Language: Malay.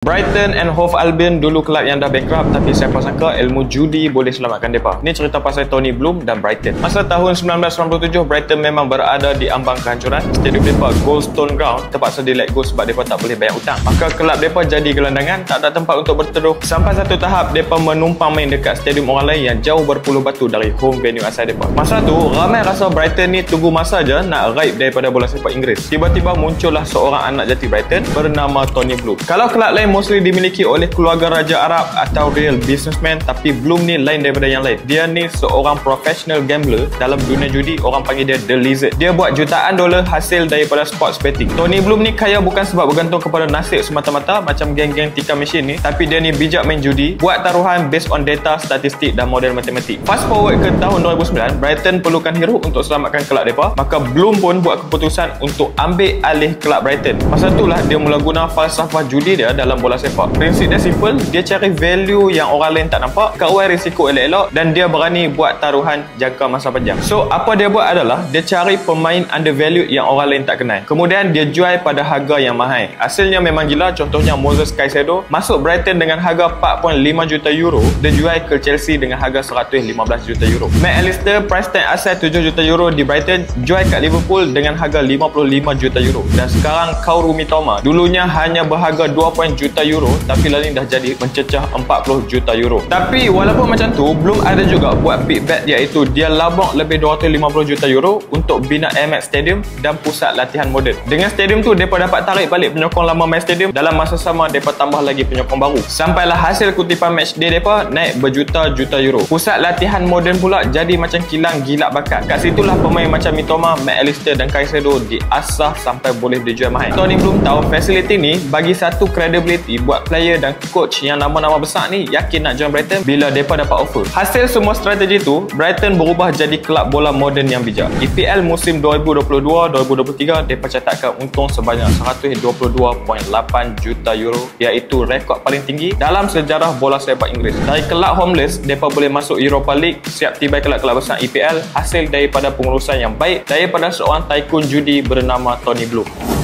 Brighton and Hove Albion dulu kelab yang dah bankrupt, tapi siapa sangka ilmu judi boleh selamatkan mereka. Ni cerita pasal Tony Bloom dan Brighton. Masa tahun 1997, Brighton memang berada di ambang kehancuran. Stadium mereka Goldstone Ground terpaksa di let go sebab mereka tak boleh bayar hutang. Maka kelab mereka jadi gelandangan, tak ada tempat untuk berteduh. Sampai satu tahap mereka menumpang main dekat stadium orang lain yang jauh berpuluh batu dari home venue asal mereka. Masa tu ramai rasa Brighton ni tunggu masa je nak raib daripada bola sepak Inggeris. Tiba-tiba muncullah seorang anak jati Brighton bernama Tony Bloom. Kalau kelab lain mostly dimiliki oleh keluarga raja Arab atau real businessman, tapi Bloom ni lain daripada yang lain. Dia ni seorang professional gambler dalam dunia judi. Orang panggil dia The Lizard. Dia buat jutaan dolar hasil daripada sports betting. Tony Bloom ni kaya bukan sebab bergantung kepada nasib semata-mata macam geng-geng tikam mesin ni, tapi dia ni bijak main judi, buat taruhan based on data, statistik dan model matematik. Fast forward ke tahun 2009, Brighton perlukan hero untuk selamatkan kelab mereka. Maka Bloom pun buat keputusan untuk ambil alih kelab Brighton. Masa itulah dia mula guna falsafah judi dia dalam bola sepak. Prinsip dia simple, dia cari value yang orang lain tak nampak, kawal risiko elok-elok, dan dia berani buat taruhan jangka masa panjang. So apa dia buat adalah dia cari pemain undervalued yang orang lain tak kenal, kemudian dia jual pada harga yang mahal. Hasilnya memang gila. Contohnya Moses Caicedo masuk Brighton dengan harga 4.5 juta euro, dia jual ke Chelsea dengan harga 115 juta euro. McAllister price tag asal 7 juta euro di Brighton, jual kat Liverpool dengan harga 55 juta euro. Dan sekarang Kaoru Mitoma dulunya hanya berharga 2 juta euro, tapi lain dah jadi mencecah 40 juta euro. Tapi walaupun macam tu, Bloom ada juga buat big bet, iaitu dia labak lebih 250 juta euro untuk bina Amex Stadium dan pusat latihan moden. Dengan stadium tu, mereka dapat tarik balik penyokong lama main stadium. Dalam masa sama, mereka tambah lagi penyokong baru. Sampailah hasil kutipan match day mereka naik berjuta-juta euro. Pusat latihan moden pula jadi macam kilang gilak bakat. Kat situlah pemain macam Mitoma, McAllister dan Caicedo diasah sampai boleh dijual mahal. Tony Bloom tahu fasiliti ni bagi satu credibility buat player dan coach yang nama-nama besar ni yakin nak join Brighton bila mereka dapat offer. Hasil semua strategi tu, Brighton berubah jadi kelab bola moden yang bijak. EPL musim 2022-2023 mereka catatkan untung sebanyak 122.8 juta euro, iaitu rekod paling tinggi dalam sejarah bola sepak Inggeris. Dari kelab homeless, mereka boleh masuk Europa League, siap tibai kelab-kelab besar EPL, hasil daripada pengurusan yang baik daripada seorang tycoon judi bernama Tony Bloom.